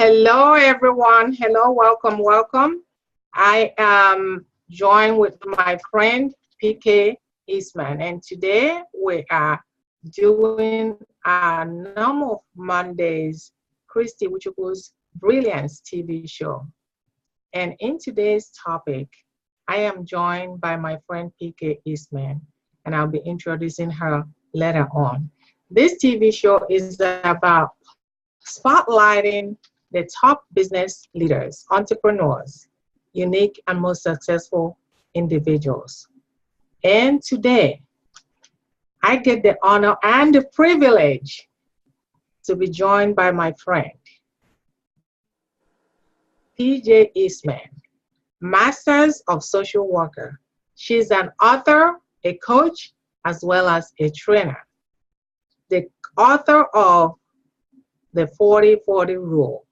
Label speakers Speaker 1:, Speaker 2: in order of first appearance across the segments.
Speaker 1: Hello, everyone. Hello, welcome, welcome. I am joined with my friend PK Eastman, and today we are doing our normal Mondays Christy Uchukwu's Brilliance TV show. And in today's topic, I am joined by my friend PK Eastman, and I'll be introducing her later on. This TV show is about spotlighting the top business leaders, entrepreneurs, unique and most successful individuals. And today, I get the honor and the privilege to be joined by my friend, PJ Eastman, Masters of Social Worker. She's an author, a coach, as well as a trainer. The author of the 40-40 Rule.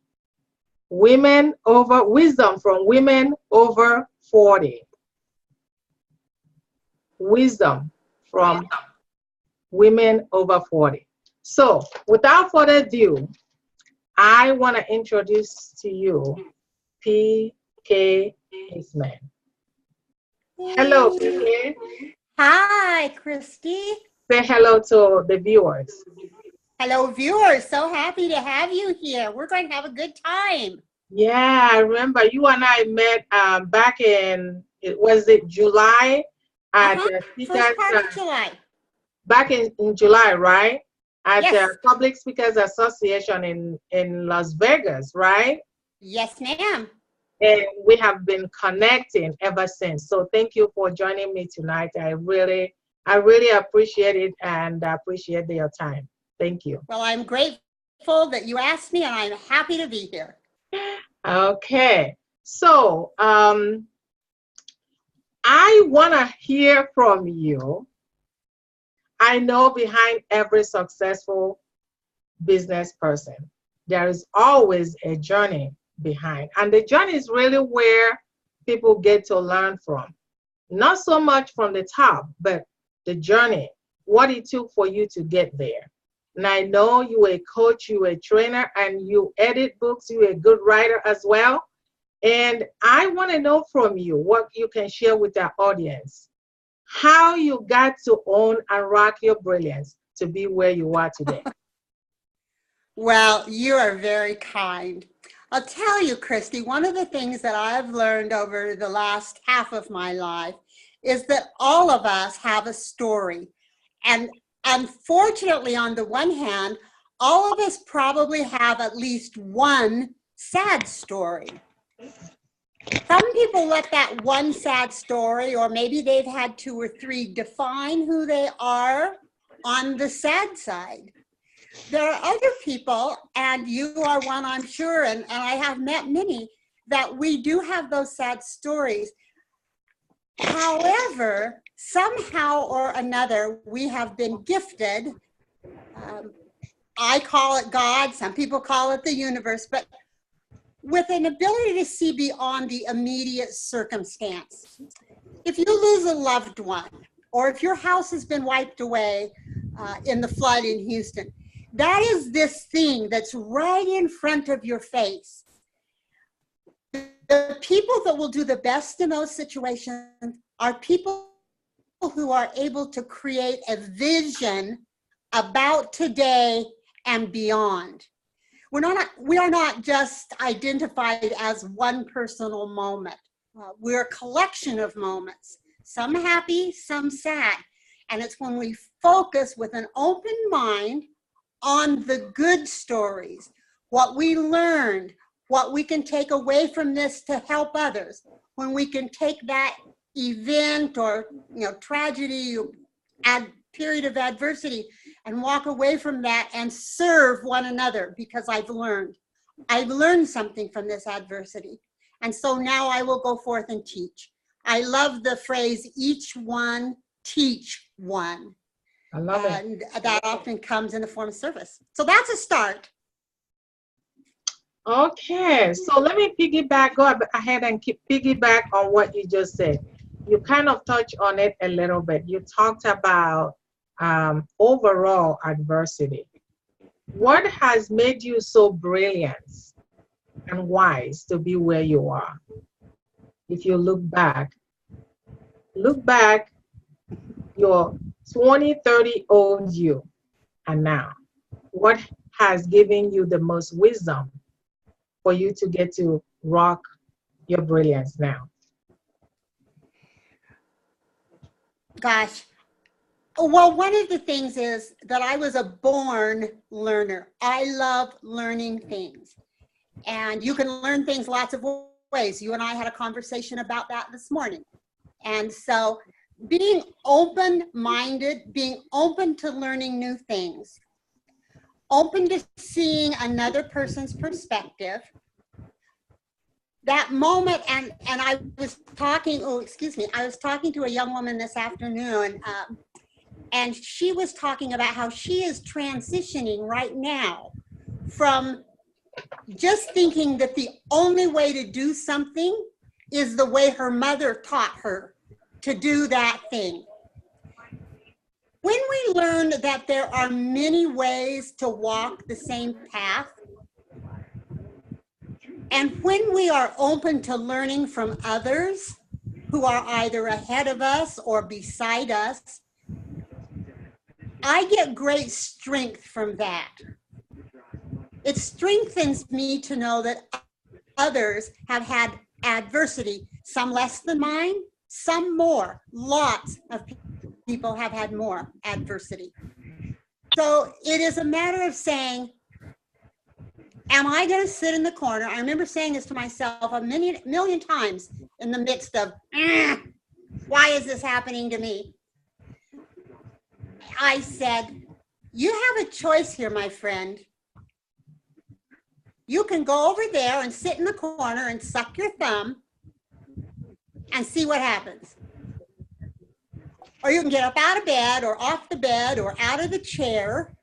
Speaker 1: Wisdom from women over 40. Wisdom from women over 40. So, without further ado, I want to introduce to you PK Eastman. Hello, PK.
Speaker 2: Hi, Christy.
Speaker 1: Say hello to the viewers.
Speaker 2: Hello, viewers. So happy to have you here. We're going to have a good time.
Speaker 1: Yeah, I remember you and I met back in, was it July? At
Speaker 2: First part of July.
Speaker 1: Back in July, right? At
Speaker 2: Yes.
Speaker 1: the Public Speakers Association in Las Vegas, right?
Speaker 2: Yes, ma'am.
Speaker 1: And we have been connecting ever since. So thank you for joining me tonight. I really appreciate it and appreciate your time. Thank you.
Speaker 2: Well, I'm grateful that you asked me, and I'm happy to be here.
Speaker 1: Okay. So I want to hear from you. I know behind every successful business person, there is always a journey behind. And the journey is really where people get to learn from. Not so much from the top, but the journey, what it took for you to get there. And I know you're a coach, you're a trainer, and you edit books, you're a good writer as well. And I want to know from you what you can share with our audience, how you got to own and rock your brilliance to be where you are today.
Speaker 2: Well, you are very kind. I'll tell you, Christy, one of the things that I've learned over the last half of my life is that all of us have a story. And unfortunately, on the one hand, all of us probably have at least one sad story. Some people let that one sad story, or maybe they've had two or three, define who they are on the sad side. There are other people, and you are one, I'm sure, and I have met many, that we do have those sad stories. However, somehow or another, we have been gifted. I call it God, some people call it the universe, but with an ability to see beyond the immediate circumstance. If you lose a loved one, or if your house has been wiped away in the flood in Houston, that is this thing that's right in front of your face. The people that will do the best in those situations are people who are able to create a vision about today and beyond. We are not just identified as one personal moment. We're a collection of moments, some happy, some sad. And it's when we focus with an open mind on the good stories, what we learned, what we can take away from this to help others, when we can take that event or tragedy, period of adversity, and walk away from that and serve one another, because I've learned something from this adversity. And so now I will go forth and teach. I love the phrase, each one teach one.
Speaker 1: I love it.
Speaker 2: And that often comes in the form of service. So that's a start.
Speaker 1: Okay, so let me go ahead and piggyback on what you just said. You kind of touched on it a little bit. You talked about overall adversity. What has made you so brilliant and wise to be where you are. If you look back your 20, 30-year-old you and now, what has given you the most wisdom for you to get to rock your brilliance now?
Speaker 2: Gosh. Well, one of the things is that I was a born learner. I love learning things. And you can learn things lots of ways. You and I had a conversation about that this morning. And so being open-minded, being open to learning new things, open to seeing another person's perspective. That moment, and I was talking, I was talking to a young woman this afternoon, and she was talking about how she is transitioning right now from just thinking that the only way to do something is the way her mother taught her to do that thing. When we learn that there are many ways to walk the same path, and when we are open to learning from others who are either ahead of us or beside us, I get great strength from that. It strengthens me to know that others have had adversity, some less than mine, some more. Lots of people have had more adversity. So it is a matter of saying, am I going to sit in the corner? I remember saying this to myself a million times in the midst of, why is this happening to me? I said, you have a choice here, my friend. You can go over there and sit in the corner and suck your thumb and see what happens. Or you can get up out of bed or off the bed or out of the chair,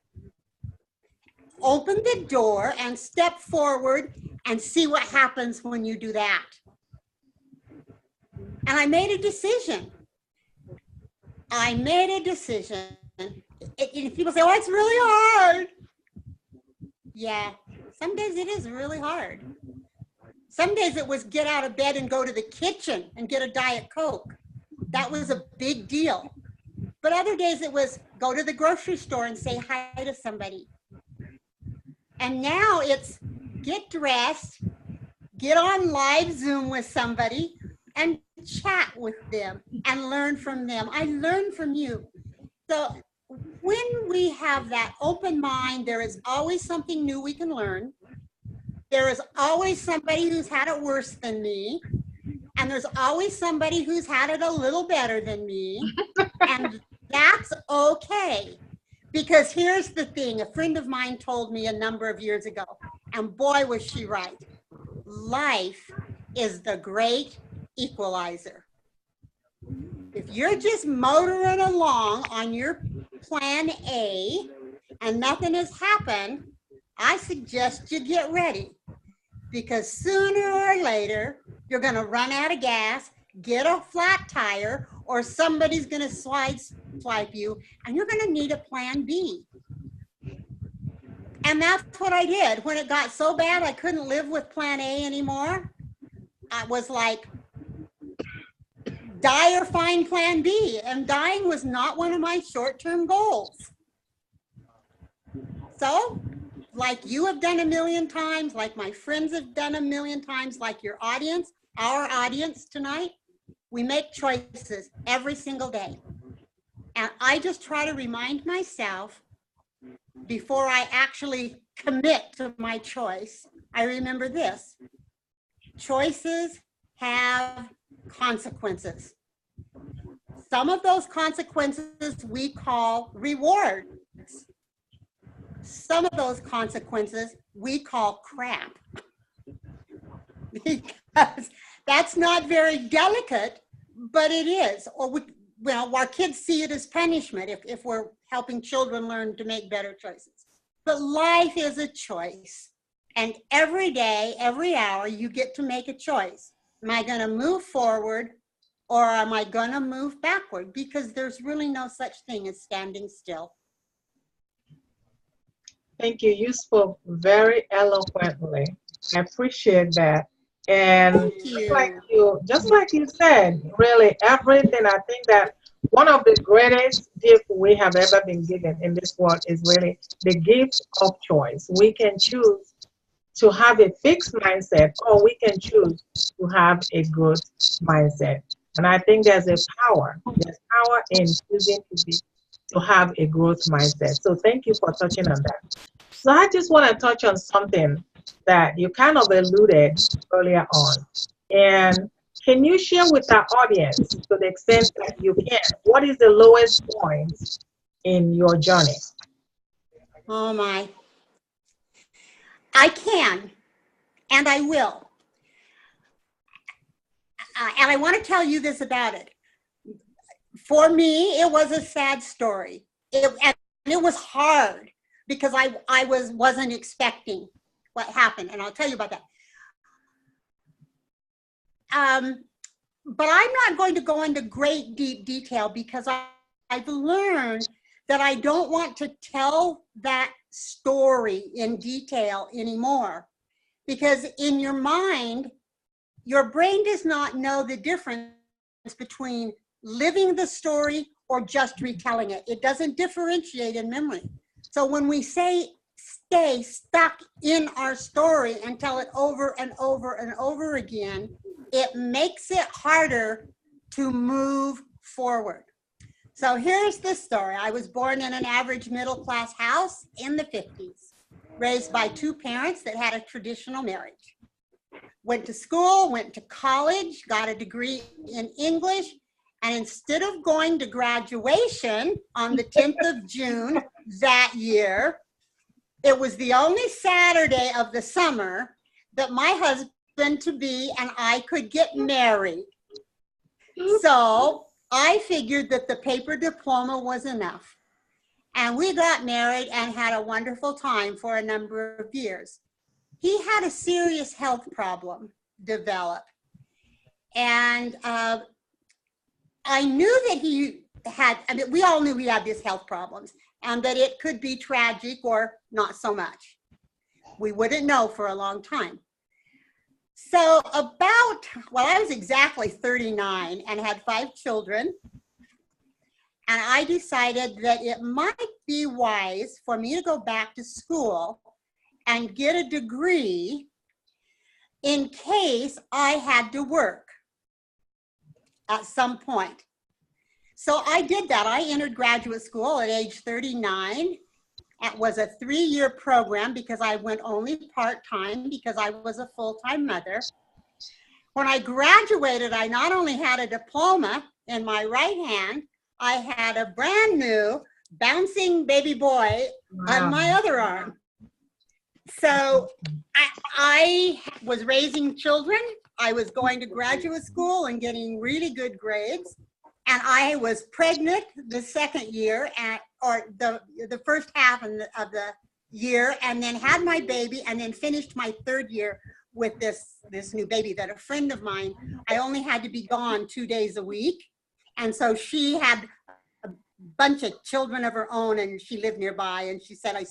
Speaker 2: open the door and step forward and see what happens when you do that. And I made a decision. If people say, oh, it's really hard. Yeah, some days it is really hard. Some days it was get out of bed and go to the kitchen and get a Diet Coke. That was a big deal. But other days it was go to the grocery store and say hi to somebody. And now it's get dressed, get on live Zoom with somebody and chat with them and learn from them. I learn from you. So when we have that open mind, there is always something new we can learn. There is always somebody who's had it worse than me. And there's always somebody who's had it a little better than me. And that's okay. Because here's the thing, a friend of mine told me a number of years ago, and boy, was she right. Life is the great equalizer. If you're just motoring along on your plan A and nothing has happened, I suggest you get ready. Because sooner or later, you're going to run out of gas, get a flat tire, or somebody's going to swipe you, and you're going to need a plan B. And that's what I did. When it got so bad I couldn't live with plan A anymore, I was like, die or find plan B. And dying was not one of my short-term goals. So, like you have done a million times, like my friends have done a million times, like your audience, our audience tonight, we make choices every single day. And I just try to remind myself before I actually commit to my choice, I remember this. Choices have consequences. Some of those consequences we call rewards. Some of those consequences we call crap. Because that's not very delicate, but it is. Or our kids see it as punishment if we're helping children learn to make better choices. But life is a choice. And every day, every hour, you get to make a choice. Am I going to move forward or am I going to move backward? Because there's really no such thing as standing still.
Speaker 1: Thank you. You spoke very eloquently. I appreciate that. And
Speaker 2: Thank
Speaker 1: like
Speaker 2: you.
Speaker 1: just like you said, really everything. I think that one of the greatest gifts we have ever been given in this world is really the gift of choice. We can choose to have a fixed mindset, or we can choose to have a growth mindset. And I think there's a power. There's power in choosing to have a growth mindset. So thank you for touching on that. So I just want to touch on something that you kind of alluded earlier on. And can you share with our audience, to the extent that you can, what is the lowest point in your journey?
Speaker 2: Oh my. I can, and I will. And I want to tell you this about it. For me, it was a sad story. And it was hard because I wasn't expecting what happened. And I'll tell you about that. But I'm not going to go into great deep detail because I've learned that I don't want to tell that story in detail anymore. Because in your mind, your brain does not know the difference between living the story or just retelling it. It doesn't differentiate in memory. So when we say stay stuck in our story and tell it over and over and over again, it makes it harder to move forward. So here's the story. I was born in an average middle class house in the 50s, raised by two parents that had a traditional marriage. Went to school, went to college, got a degree in English, and instead of going to graduation on the 10th of June that year, it was the only Saturday of the summer that my husband-to-be and I could get married. So I figured that the paper diploma was enough. And we got married and had a wonderful time for a number of years. He had a serious health problem develop. And I knew that he had, I mean, we all knew he had these health problems and that it could be tragic or not so much. We wouldn't know for a long time. So I was exactly 39 and had 5 children. And I decided that it might be wise for me to go back to school and get a degree in case I had to work at some point. So I did that. I entered graduate school at age 39. It was a 3-year program because I went only part-time because I was a full-time mother. When I graduated, I not only had a diploma in my right hand, I had a brand new bouncing baby boy on my other arm. So I was raising children. I was going to graduate school and getting really good grades. And I was pregnant the second year, or the first half of the year, and then had my baby, and then finished my 3rd year with this new baby that a friend of mine, I only had to be gone 2 days a week. And so she had a bunch of children of her own, and she lived nearby. And she said,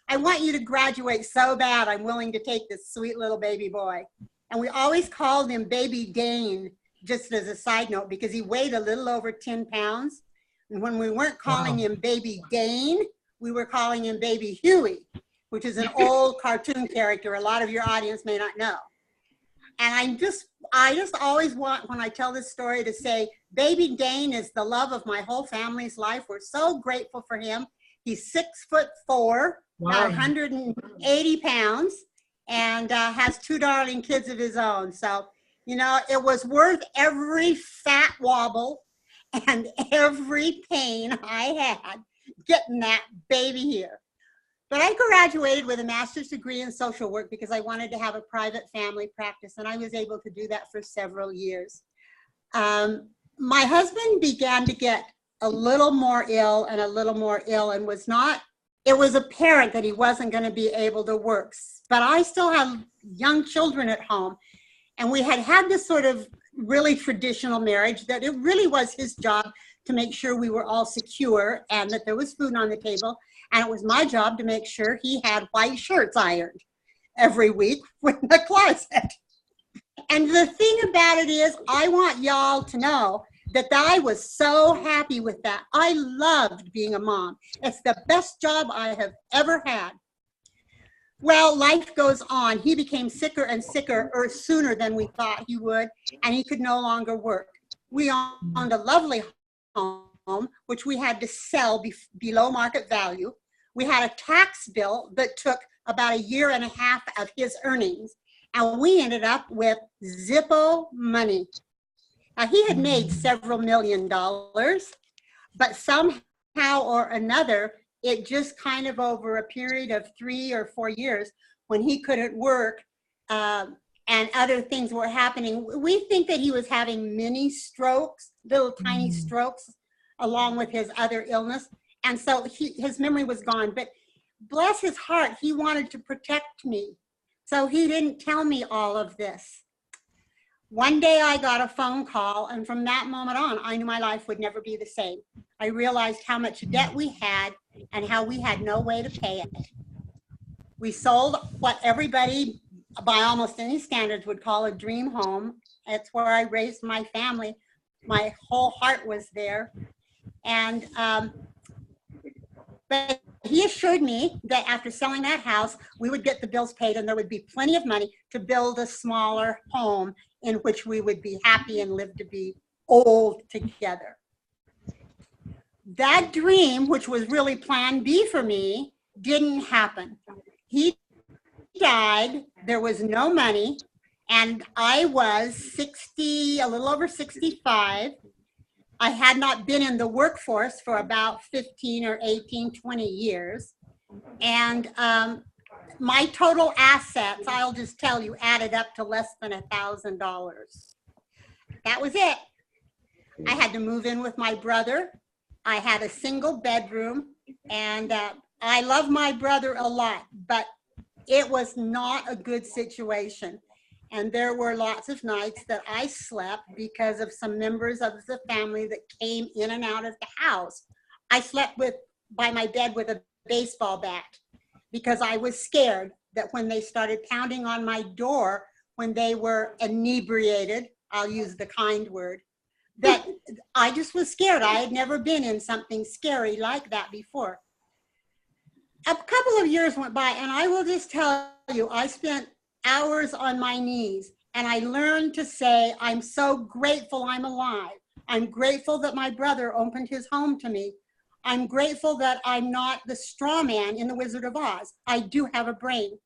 Speaker 2: I want you to graduate so bad. I'm willing to take this sweet little baby boy. And we always called him Baby Dane, just as a side note, because he weighed a little over 10 pounds. And when we weren't calling him Baby Dane, we were calling him Baby Huey, which is an old cartoon character a lot of your audience may not know. And I just always want, when I tell this story, to say, Baby Dane is the love of my whole family's life. We're so grateful for him. He's 6'4", about 180 pounds, and has 2 darling kids of his own. So, you know, it was worth every fat wobble and every pain I had getting that baby here. But I graduated with a master's degree in social work because I wanted to have a private family practice, and I was able to do that for several years. My husband began to get a little more ill and a little more ill, and it was apparent that he wasn't going to be able to work. But I still have young children at home, and we had this sort of really traditional marriage that it really was his job to make sure we were all secure and that there was food on the table. And it was my job to make sure he had white shirts ironed. every week in the closet. And the thing about it is, I want y'all to know that I was so happy with that. I loved being a mom. It's the best job I have ever had. Well, life goes on. He became sicker and sicker sooner than we thought he would, and he could no longer work. We owned a lovely home, which we had to sell below market value. We had a tax bill that took about 1.5 years of his earnings, and we ended up with Zippo money. Now, he had made several $1 million, but somehow or another, it just kind of over a period of 3 or 4 years when he couldn't work and other things were happening. We think that he was having mini strokes, little tiny strokes, along with his other illness. And so his memory was gone. But bless his heart, he wanted to protect me. So he didn't tell me all of this. One day I got a phone call, and from that moment on, I knew my life would never be the same. I realized how much debt we had and how we had no way to pay it. We sold what everybody, by almost any standards, would call a dream home. It's where I raised my family. My whole heart was there. And but he assured me that after selling that house, we would get the bills paid and there would be plenty of money to build a smaller home in which we would be happy and live to be old together. That dream, which was really plan B for me, didn't happen. He died, there was no money, and I was 60, a little over 65. I had not been in the workforce for about 15 or 18, 20 years. And my total assets, I'll just tell you, added up to less than $1,000. That was it. I had to move in with my brother. I had a single bedroom, and I love my brother a lot, but it was not a good situation. And there were lots of nights that I slept because of some members of the family that came in and out of the house. I slept by my bed with a baseball bat because I was scared that when they started pounding on my door, when they were inebriated, I'll use the kind word, that I just was scared. I had never been in something scary like that before. A couple of years went by, and I will just tell you, I spent hours on my knees, and I learned to say, I'm so grateful I'm alive. I'm grateful that my brother opened his home to me. I'm grateful that I'm not the straw man in the Wizard of Oz. I do have a brain.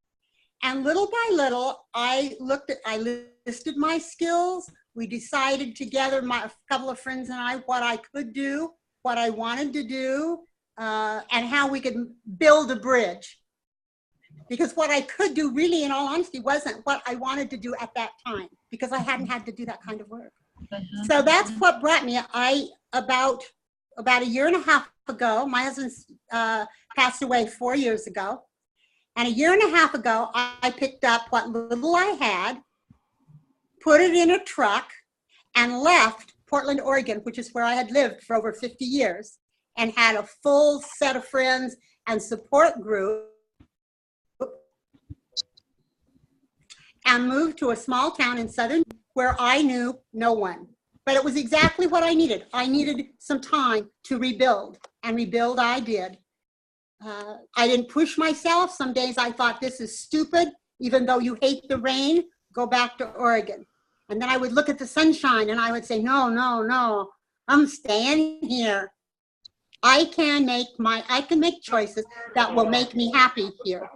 Speaker 2: And little by little, I listed my skills. We decided together, a couple of friends and I, what I could do, what I wanted to do, and how we could build a bridge. Because what I could do really, in all honesty, wasn't what I wanted to do at that time, because I hadn't had to do that kind of work. So that's what brought me. About 1.5 years ago, my husband passed away 4 years ago. And 1.5 years ago, I picked up what little I had, put it in a truck, and left Portland, Oregon, which is where I had lived for over 50 years, and had a full set of friends and support group, and moved to a small town in southern where I knew no one. But it was exactly what I needed. I needed some time to rebuild, and rebuild I did. I didn't push myself. Some days I thought, this is stupid. Even though you hate the rain, go back to Oregon. And then I would look at the sunshine and I would say, no, no, no, I'm staying here. I can make choices that will make me happy here.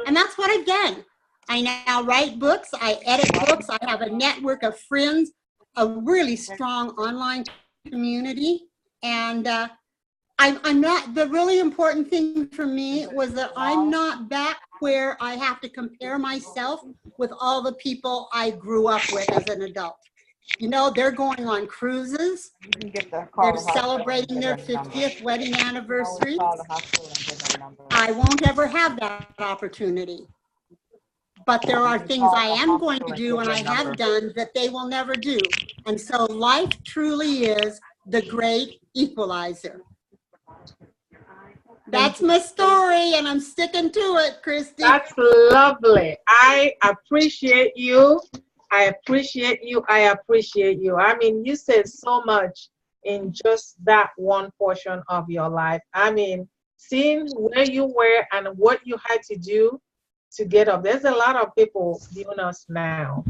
Speaker 2: And that's what I've done. I now write books, I edit books, I have a network of friends, a really strong online community. And I'm not, the really important thing for me was that I'm not back where I have to compare myself with all the people I grew up with as an adult. You know, they're going on cruises, they're celebrating their 50th wedding anniversary. I won't ever have that opportunity. But there are things I am going to do and I have done that they will never do. And so life truly is the great equalizer. That's my story, and I'm sticking to it, Christy.
Speaker 1: That's lovely. I appreciate you. I appreciate you. I appreciate you. I mean, you said so much in just that one portion of your life. I mean, seeing where you were and what you had to do to get up. There's a lot of people viewing us now,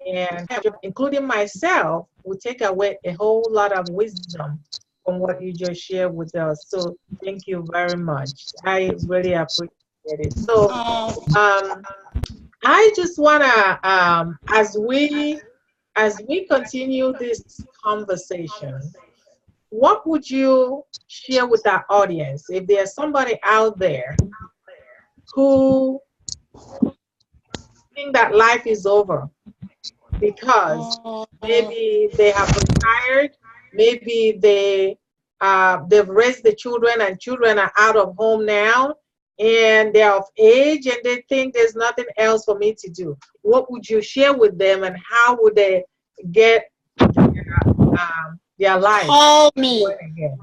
Speaker 1: and including myself, will take away a whole lot of wisdom from what you just shared with us. So thank you very much. I really appreciate it. So I just wanna as we continue this conversation, what would you share with our audience if there's somebody out there who think that life is over because maybe they have retired, maybe they've raised the children and children are out of home now and they're of age and they think there's nothing else for me to do? What would you share with them and how would they get their life?
Speaker 2: Call me.
Speaker 1: Again?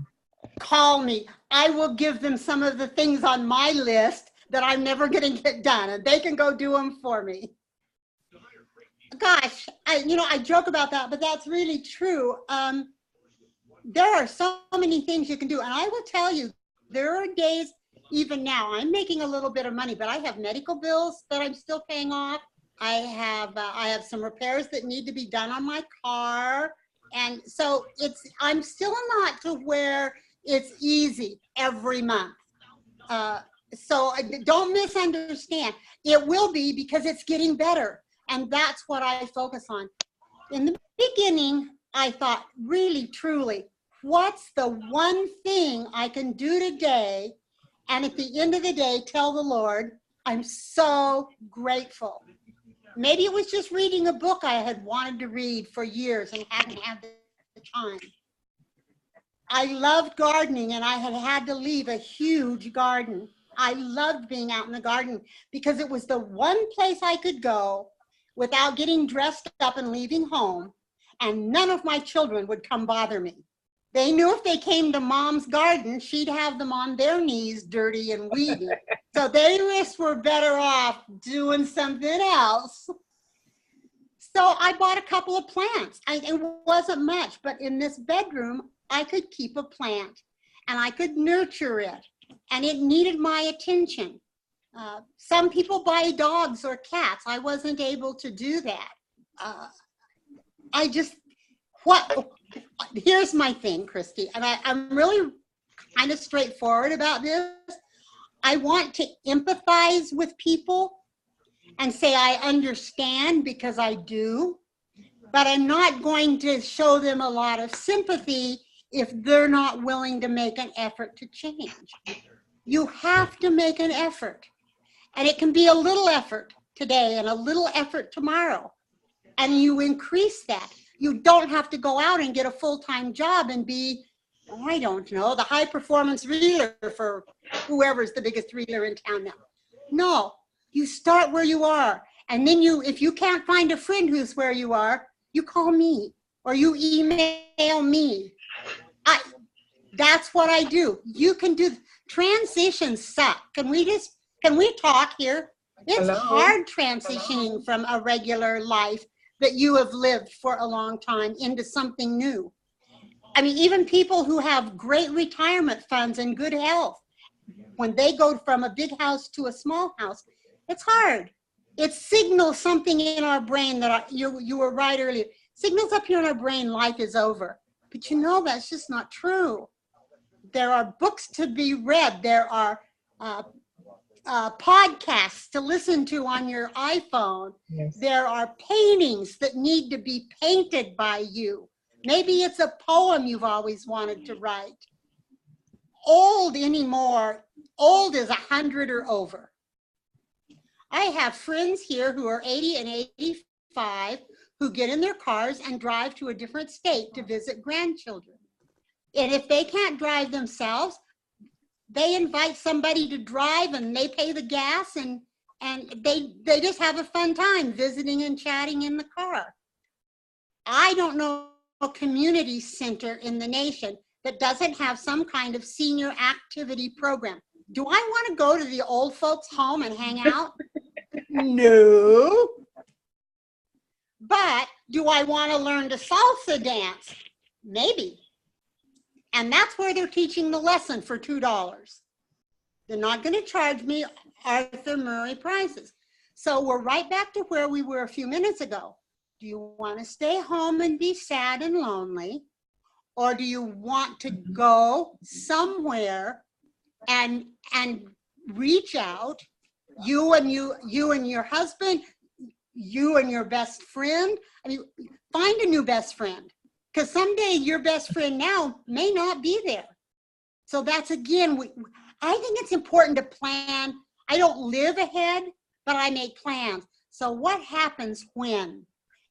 Speaker 2: Call me. I will give them some of the things on my list that I'm never going to get done, and they can go do them for me. Gosh, I joke about that, but that's really true. There are so many things you can do, and I will tell you, there are days, even now, I'm making a little bit of money, but I have medical bills that I'm still paying off. I have some repairs that need to be done on my car, and so I'm still not to where it's easy every month. So don't misunderstand. It will be because it's getting better. And that's what I focus on. In the beginning, I thought, really, truly, what's the one thing I can do today? And at the end of the day, tell the Lord, I'm so grateful. Maybe it was just reading a book I had wanted to read for years and hadn't had the time. I loved gardening, and I had to leave a huge garden. I loved being out in the garden because it was the one place I could go without getting dressed up and leaving home, and none of my children would come bother me. They knew if they came to Mom's garden, she'd have them on their knees, dirty and weedy. So they were better off doing something else. So I bought a couple of plants. It wasn't much, but in this bedroom, I could keep a plant and I could nurture it, and it needed my attention. Some people buy dogs or cats. I wasn't able to do that. Here's my thing, Christy, and I'm really kind of straightforward about this. I want to empathize with people and say I understand, because I do, but I'm not going to show them a lot of sympathy if they're not willing to make an effort to change. You have to make an effort. And it can be a little effort today and a little effort tomorrow. And you increase that. You don't have to go out and get a full-time job and be, I don't know, the high-performance reeler for whoever's the biggest reeler in town now. No, you start where you are. And then if you can't find a friend who's where you are, you call me or you email me. That's what I do. You can do. Transitions suck. Can we talk here? It's
Speaker 1: Hello?
Speaker 2: hard transitioning from a regular life that you have lived for a long time into something new. I mean, even people who have great retirement funds and good health, when they go from a big house to a small house, it's hard. It signals something in our brain that you were right earlier. Signals up here in our brain, life is over. But that's just not true. There are books to be read. There are podcasts to listen to on your iPhone.
Speaker 1: Yes.
Speaker 2: There are paintings that need to be painted by you. Maybe it's a poem you've always wanted to write. Old anymore. Old is 100 or over. I have friends here who are 80 and 85 who get in their cars and drive to a different state to visit grandchildren. And if they can't drive themselves, they invite somebody to drive and they pay the gas, and they just have a fun time visiting and chatting in the car. I don't know a community center in the nation that doesn't have some kind of senior activity program. Do I want to go to the old folks' home and hang out? No. But do I want to learn to salsa dance? Maybe. And that's where they're teaching the lesson for $2. They're not going to charge me Arthur Murray prices. So we're right back to where we were a few minutes ago. Do you want to stay home and be sad and lonely? Or do you want to go somewhere and reach out, you and your husband, you and your best friend? I mean, find a new best friend, because someday your best friend now may not be there. So that's, again, I think it's important to plan. I don't live ahead, but I make plans. So what happens when?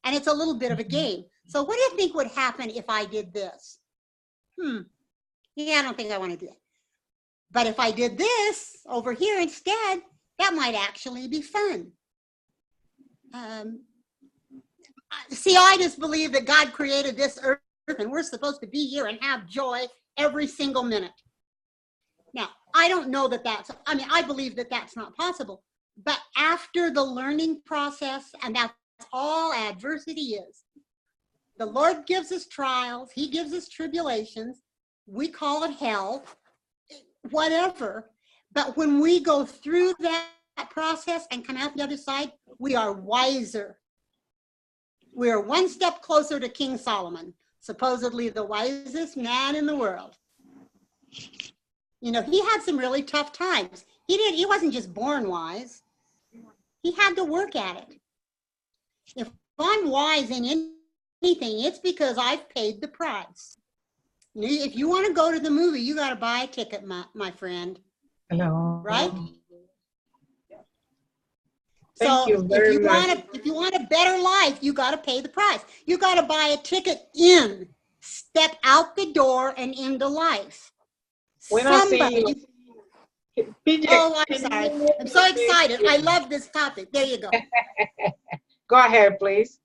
Speaker 2: And it's a little bit of a game. So what do you think would happen if I did this? Yeah, I don't think I want to do it. But if I did this over here instead, that might actually be fun. See, I just believe that God created this earth and we're supposed to be here and have joy every single minute. Now, I don't know that I believe that that's not possible. But after the learning process, and that's all adversity is, the Lord gives us trials, he gives us tribulations, we call it hell, whatever. But when we go through that process and come out the other side, we are wiser. We are one step closer to King Solomon, supposedly the wisest man in the world. You know, he had some really tough times. He wasn't just born wise. He had to work at it. If I'm wise in anything, it's because I've paid the price. If you want to go to the movie, you got to buy a ticket, my friend.
Speaker 1: Hello.
Speaker 2: Right?
Speaker 1: Thank you very much.
Speaker 2: If you want a better life, you got to pay the price. You got to buy a ticket in, step out the door and into life.
Speaker 1: We're not seeing you. PJ,
Speaker 2: oh, I'm sorry. I'm so excited. I love this topic. There you go.
Speaker 1: Go ahead, please.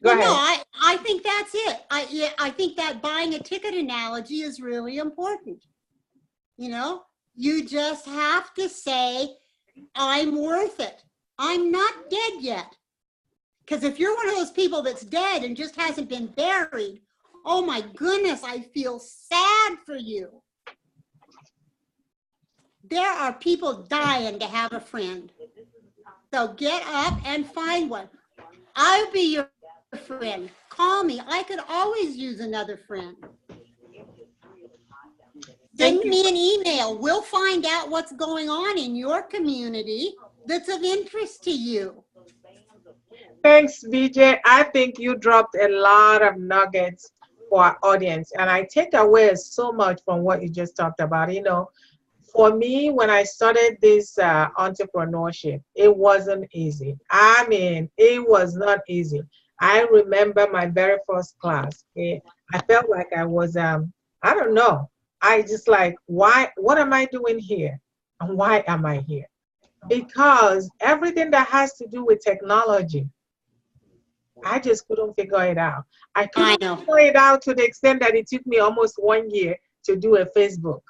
Speaker 1: Go ahead.
Speaker 2: No, I think that's it. I think that buying a ticket analogy is really important. You know, you just have to say, I'm worth it. I'm not dead yet. Because if you're one of those people that's dead and just hasn't been buried, oh my goodness, I feel sad for you. There are people dying to have a friend. So get up and find one. I'll be your friend. Call me. I could always use another friend. Send me an email. We'll find out what's going on in your community that's of interest to you.
Speaker 1: Thanks, BJ. I think you dropped a lot of nuggets for our audience, and I take away so much from what you just talked about. You know, for me, when I started this entrepreneurship, it wasn't easy. I mean, it was not easy. I remember my very first class. I felt like I was, I don't know. I just like, what am I doing here? And why am I here? Because everything that has to do with technology, I just couldn't figure it out. I couldn't figure it out to the extent that it took me almost 1 year to do a Facebook.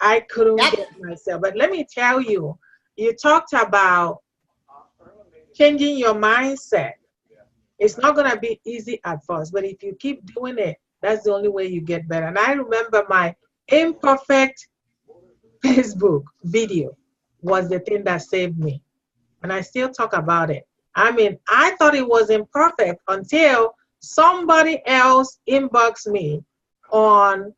Speaker 1: I couldn't get myself. But let me tell you, you talked about changing your mindset. It's not going to be easy at first, but if you keep doing it, that's the only way you get better. And I remember my imperfect Facebook video was the thing that saved me. And I still talk about it. I mean, I thought it was imperfect until somebody else inboxed me on,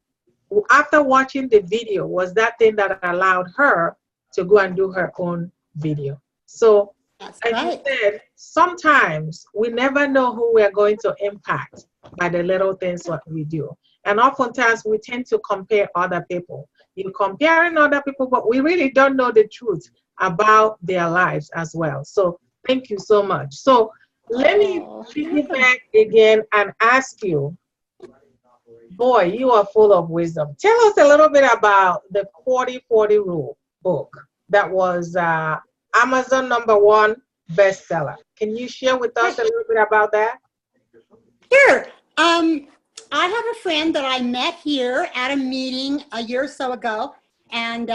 Speaker 1: after watching the video, was that thing that allowed her to go and do her own video. So, as you said, sometimes we never know who we're going to impact by the little things that we do. And oftentimes we tend to compare other people. You're comparing other people, but we really don't know the truth about their lives as well. So thank you so much. So let me piggyback again and ask you, boy, you are full of wisdom. Tell us a little bit about the 40/40 Rule book that was Amazon #1 bestseller. Can you share with us a little bit about that?
Speaker 2: Sure. I have a friend that I met here at a meeting a year or so ago, and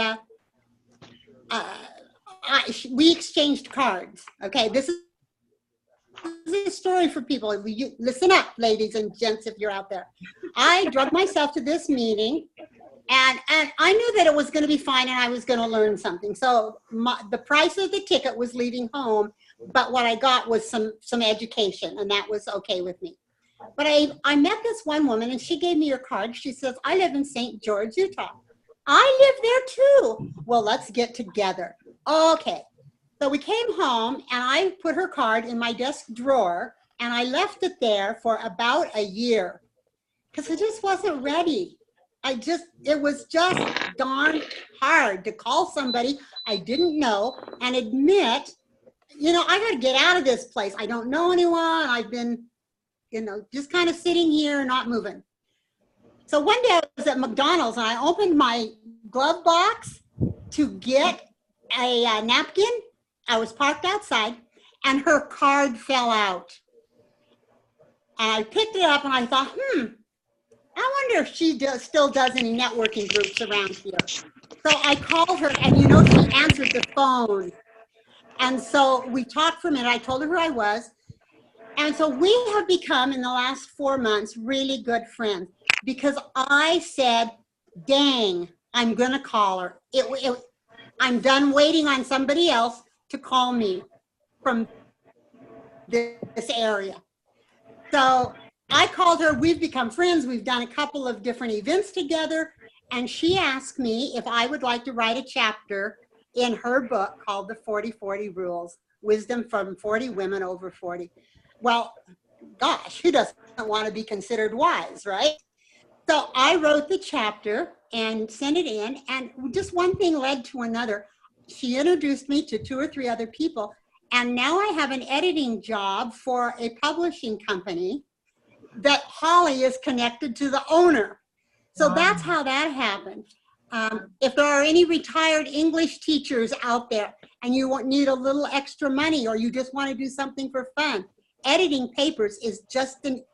Speaker 2: we exchanged cards. Okay, this is a story for people. Listen up, ladies and gents, if you're out there. I drug myself to this meeting, and I knew that it was going to be fine and I was going to learn something. So the price of the ticket was leaving home, but what I got was some education, and that was okay with me. But I met this one woman, and she gave me her card. She says, I live in St. George, Utah. I live there too. Well, let's get together. Okay. So we came home, and I put her card in my desk drawer, and I left it there for about a year because I just wasn't ready. It was just darn hard to call somebody I didn't know and admit, I got to get out of this place. I don't know anyone. I've been, just kind of sitting here, not moving. So one day I was at McDonald's, and I opened my glove box to get a napkin. I was parked outside, and her card fell out. And I picked it up, and I thought, I wonder if she still does any networking groups around here. So I called her, and she answered the phone. And so we talked for a minute. I told her who I was. And so we have become, in the last 4 months, really good friends, because I said, dang, I'm going to call her. I'm done waiting on somebody else to call me from this area. So I called her. We've become friends. We've done a couple of different events together. And she asked me if I would like to write a chapter in her book called The 40-40 Rules, Wisdom from 40 Women Over 40. Well, gosh, who doesn't want to be considered wise, right? So I wrote the chapter and sent it in, and just one thing led to another. She introduced me to 2 or 3 other people, and now I have an editing job for a publishing company that Holly is connected to the owner. So that's how that happened. If there are any retired English teachers out there and you need a little extra money, or you just want to do something for fun, editing papers is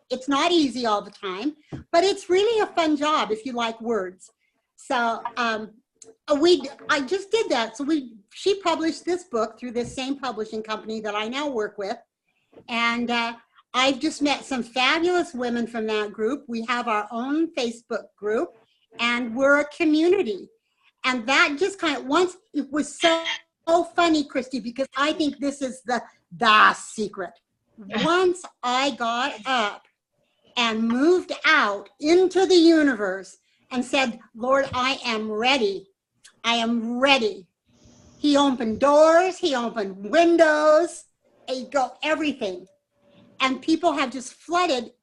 Speaker 2: it's not easy all the time, but it's really a fun job if you like words. So I just did that. So she published this book through this same publishing company that I now work with. And I've just met some fabulous women from that group. We have our own Facebook group, and we're a community. And that just it was so funny, Christy, because I think this is the secret. Once I got up and moved out into the universe and said, Lord, I am ready. I am ready. He opened doors, he opened windows, everything. And people have just flooded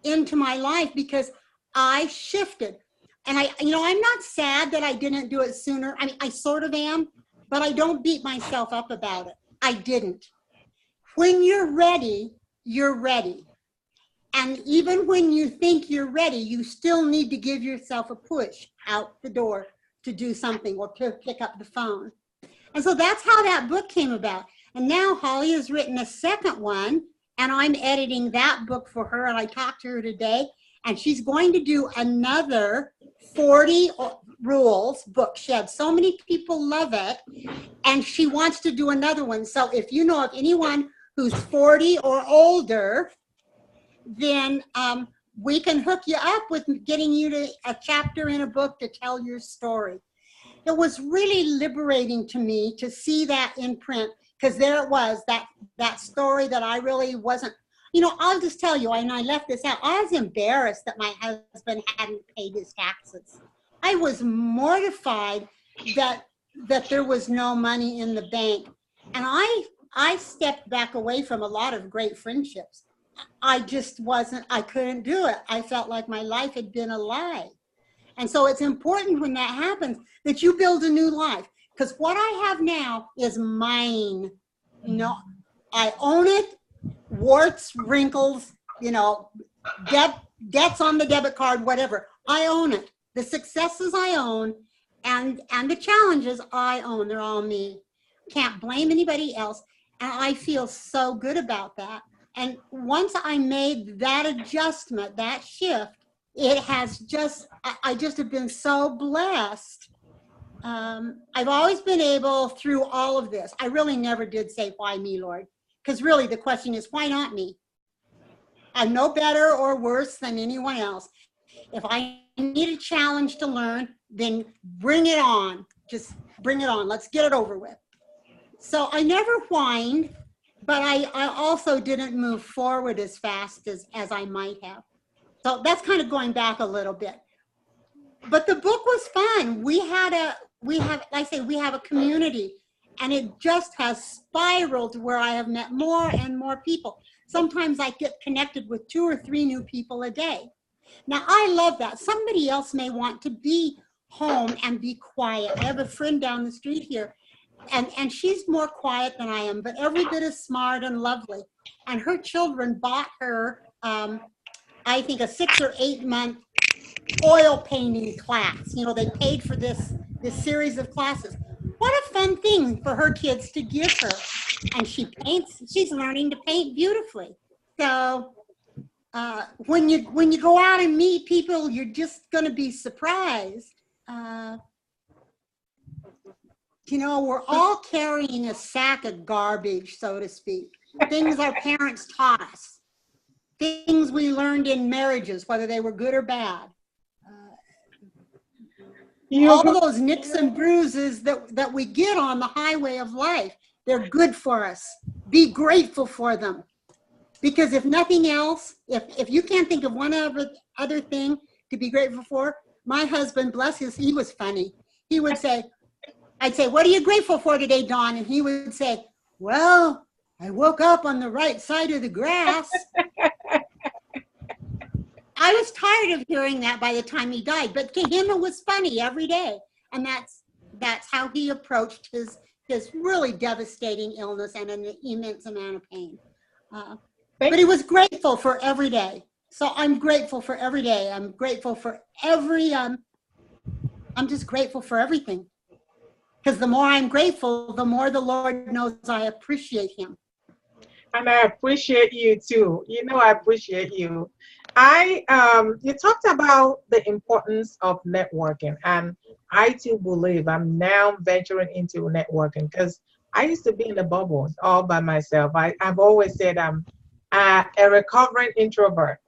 Speaker 2: into my life because I shifted. And I'm not sad that I didn't do it sooner. I mean, I sort of am, but I don't beat myself up about it. I didn't. When you're ready, you're ready. And even when you think you're ready, you still need to give yourself a push out the door to do something or to pick up the phone. And so that's how that book came about. And now Holly has written a second one, and I'm editing that book for her. And I talked to her today, and she's going to do another 40 rules book. She had so many people love it, and she wants to do another one. So if you know of anyone who's 40 or older, then we can hook you up with getting you to a chapter in a book to tell your story. It was really liberating to me to see that in print, because there it was, that story that I really wasn't, I'll just tell you, and I left this out, I was embarrassed that my husband hadn't paid his taxes. I was mortified that there was no money in the bank. And I stepped back away from a lot of great friendships. I couldn't do it. I felt like my life had been a lie. And so it's important when that happens that you build a new life. Because what I have now is mine. I own it, warts, wrinkles, debts on the debit card, whatever. I own it. The successes I own and the challenges I own, they're all me. Can't blame anybody else. And I feel so good about that. And once I made that adjustment, that shift, it has just, I just have been so blessed. I've always been able through all of this. I really never did say, why me, Lord? Because really the question is, why not me? I'm no better or worse than anyone else. If I need a challenge to learn, then bring it on. Just bring it on. Let's get it over with. So I never whined, but I also didn't move forward as fast as I might have. So that's kind of going back a little bit. But the book was fun. We have, like I say, we have a community, and it just has spiraled where I have met more and more people. Sometimes I get connected with 2 or 3 new people a day. Now, I love that. Somebody else may want to be home and be quiet. I have a friend down the street here, and she's more quiet than I am, but every bit as smart and lovely. And her children bought her, I think, a 6 or 8 month oil painting class. You know, they paid for this series of classes. What a fun thing for her kids to give her. And she paints, she's learning to paint beautifully. So when you go out and meet people, you're just going to be surprised. You know, we're all carrying a sack of garbage, so to speak. Things our parents taught us. Things we learned in marriages, whether they were good or bad. All those nicks and bruises that we get on the highway of life, they're good for us. Be grateful for them. Because if nothing else, if you can't think of one other thing to be grateful for, my husband, bless his, he was funny. He would say, I'd say, what are you grateful for today, Dawn? And he would say, well, I woke up on the right side of the grass. I was tired of hearing that by the time he died, but to him it was funny every day. And that's how he approached his really devastating illness and an immense amount of pain. But he was grateful for every day. So I'm grateful for every day. I'm grateful for I'm just grateful for everything. Because the more I'm grateful, the more the Lord knows I appreciate him.
Speaker 1: And I appreciate you too. You know, I appreciate you. You talked about the importance of networking, and I too believe I'm now venturing into networking because I used to be in the bubble all by myself. I've always said I'm a recovering introvert.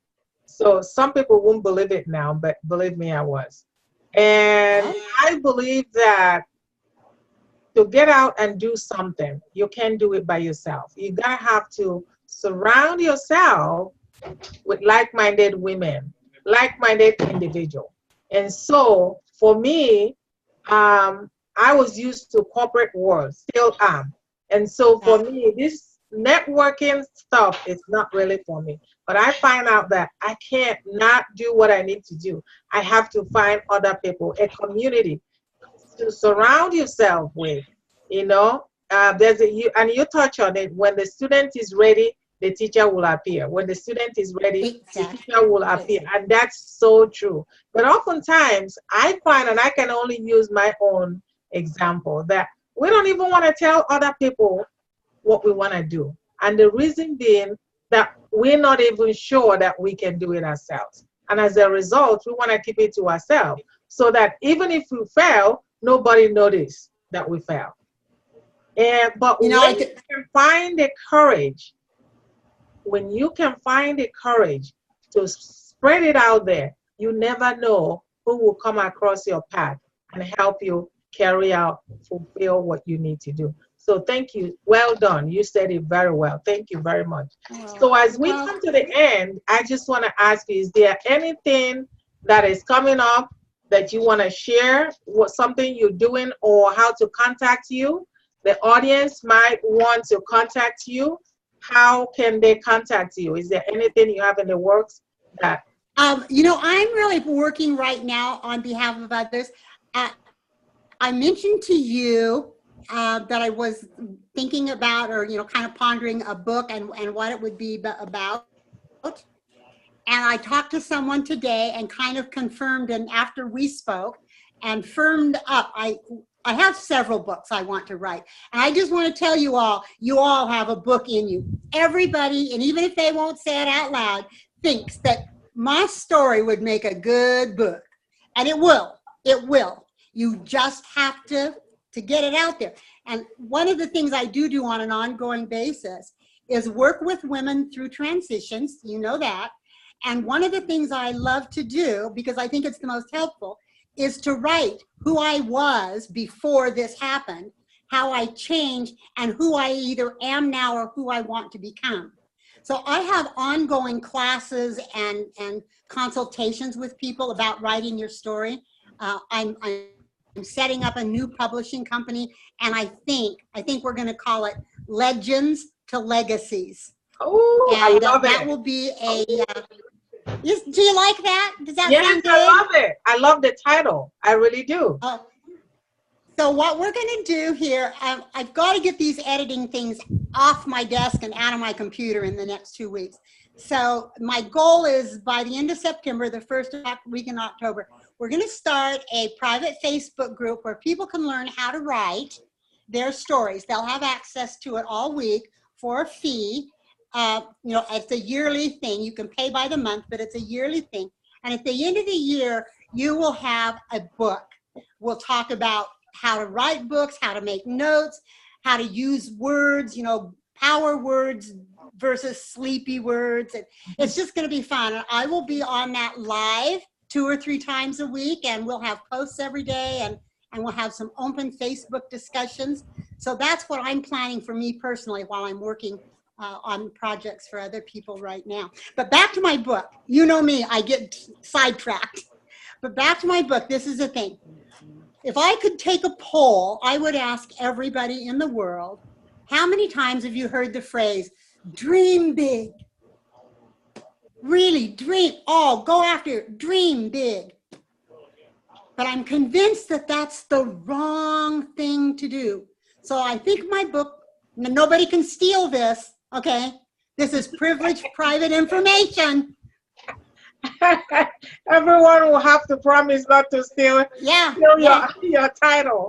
Speaker 1: So some people won't believe it now, but believe me, I was. And I believe that to get out and do something, you can't do it by yourself. You gotta have to surround yourself with like-minded women, like-minded individuals. And so for me, I was used to corporate world, still am. And so for me, this networking stuff is not really for me. But I find out that I can't not do what I need to do. I have to find other people, a community to surround yourself with, you know. And you touch on it. When the student is ready, the teacher will appear. When the student is ready, the teacher will appear. And that's so true. But oftentimes, I find, and I can only use my own example, that we don't even want to tell other people what we want to do. And the reason being that we're not even sure that we can do it ourselves. And as a result, we want to keep it to ourselves so that even if we fail, nobody notices that we failed. But when you can find the courage, to spread it out there, you never know who will come across your path and help you fulfill what you need to do. So thank you. Well done. You said it very well. Thank you very much. So as we come to the end, I just want to ask you, is there anything that is coming up that you want to share, something you're doing, or how to contact you? The audience might want to contact you. How can they contact you? Is there anything you have in the works that?
Speaker 2: You know, I'm really working right now on behalf of others. I mentioned to you that I was thinking about, or, you know, kind of pondering a book and what it would be about. And I talked to someone today and kind of confirmed, and after we spoke and firmed up, I have several books I want to write. And I just want to tell you all have a book in you. Everybody, and even if they won't say it out loud, thinks that my story would make a good book. And it will. It will. You just have to get it out there. And one of the things I do on an ongoing basis is work with women through transitions. You know that. And one of the things I love to do, because I think it's the most helpful, is to write who I was before this happened, how I changed, and who I either am now or who I want to become. So I have ongoing classes and consultations with people about writing your story. I'm setting up a new publishing company, and I think we're going to call it Legends to Legacies.
Speaker 1: Oh, I love
Speaker 2: that
Speaker 1: it.
Speaker 2: will be a. Do you like that? Does that sound good?
Speaker 1: Yes, I love it. I love the title. I really do.
Speaker 2: So what we're going to do here, I've got to get these editing things off my desk and out of my computer in the next 2 weeks. So my goal is by the end of September, the first week in October, we're going to start a private Facebook group where people can learn how to write their stories. They'll have access to it all week for a fee. It's a yearly thing. You can pay by the month, but it's a yearly thing. And at the end of the year, you will have a book. We'll talk about how to write books, how to make notes, how to use words, power words versus sleepy words. And it's just going to be fun. And I will be on that live 2 or 3 times a week, and we'll have posts every day, and we'll have some open Facebook discussions. So that's what I'm planning for me personally while I'm working on projects for other people right now. But back to my book. You know me, I get sidetracked. But back to my book, this is the thing. If I could take a poll, I would ask everybody in the world, how many times have you heard the phrase, dream big? Really, dream, go after it, dream big. But I'm convinced that that's the wrong thing to do. So I think my book, nobody can steal this, okay? This is privileged private information.
Speaker 1: Everyone will have to promise not to steal your title.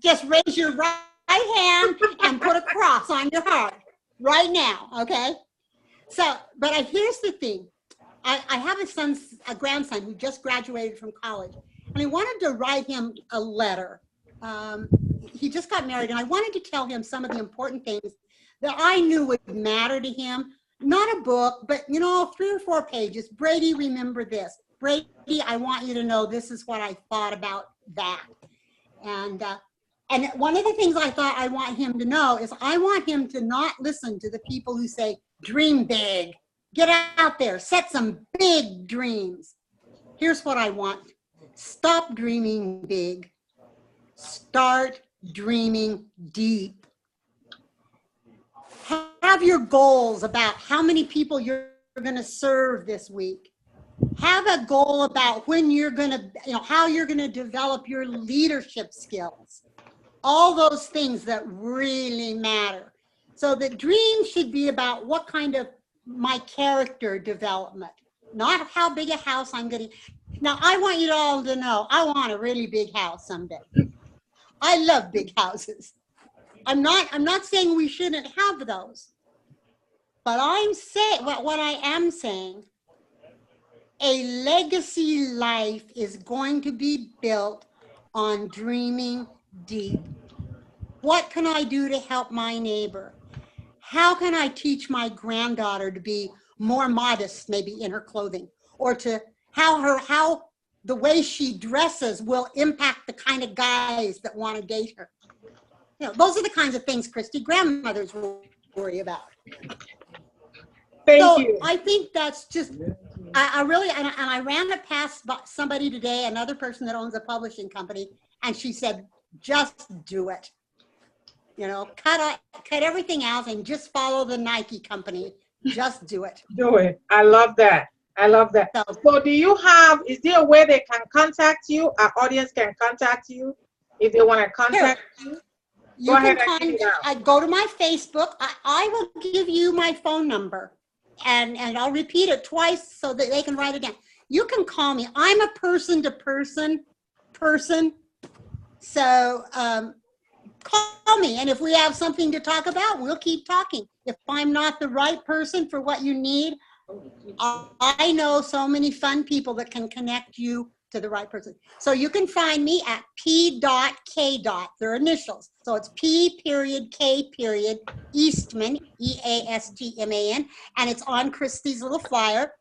Speaker 2: Just raise your right hand and put a cross on your heart right now, okay? So, but here's the thing. I have a grandson who just graduated from college, and I wanted to write him a letter. He just got married, and I wanted to tell him some of the important things that I knew would matter to him. Not a book, but 3 or 4 pages. Brady, remember this. Brady, I want you to know this is what I thought about that. And one of the things I thought I want him to know is I want him to not listen to the people who say, dream big, get out there, set some big dreams. Here's what I want. Stop dreaming big. Start dreaming deep. Have your goals about how many people you're going to serve this week. Have a goal about when you're going to, how you're going to develop your leadership skills. All those things that really matter. So the dream should be about what kind of my character development, not how big a house I'm getting. Now, I want you all to know, I want a really big house someday. I love big houses. I'm not saying we shouldn't have those, but I'm saying, what I am saying, a legacy life is going to be built on dreaming deep. What can I do to help my neighbor? How can I teach my granddaughter to be more modest, maybe in her clothing, or to how the way she dresses will impact the kind of guys that want to date her? Those are the kinds of things, Christy, grandmothers worry about.
Speaker 1: Thank you.
Speaker 2: I think that's just, I really, and I ran it past somebody today, another person that owns a publishing company, and she said, just do it. Cut everything out and just follow the Nike company. Just do it.
Speaker 1: Do it. I love that. So is there a way they can contact you? Our audience can contact you if they want to contact you?
Speaker 2: Go ahead and go to my Facebook. I will give you my phone number, and I'll repeat it twice so that they can write it down. You can call me. I'm a person-to-person person. So call me, and if we have something to talk about, we'll keep talking. If I'm not the right person for what you need, I know so many fun people that can connect you to the right person. So you can find me at P.K. Their initials. So it's P.K. Eastman, Eastman, and it's on Christy's little flyer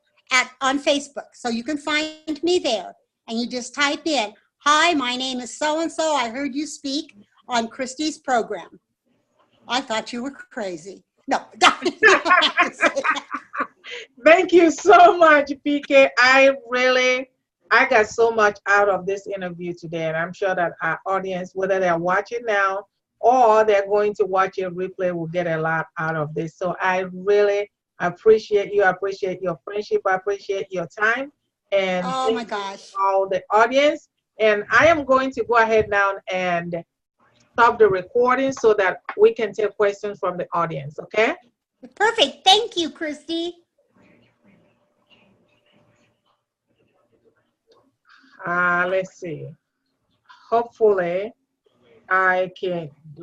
Speaker 2: on Facebook. So you can find me there, and you just type in, "Hi, my name is so and so. I heard you speak on Christy's program." I thought you were crazy. No, you don't have to say that.
Speaker 1: Thank you so much, PK. I got so much out of this interview today, and I'm sure that our audience, whether they're watching now or they're going to watch a replay, will get a lot out of this. So I really appreciate you. I appreciate your friendship. I appreciate your time. And
Speaker 2: Oh
Speaker 1: thank
Speaker 2: my
Speaker 1: you
Speaker 2: gosh.
Speaker 1: to all the audience. And I am going to go ahead now and stop the recording so that we can take questions from the audience, okay?
Speaker 2: Perfect. Thank you, Christy.
Speaker 1: Let's see. Hopefully, I can do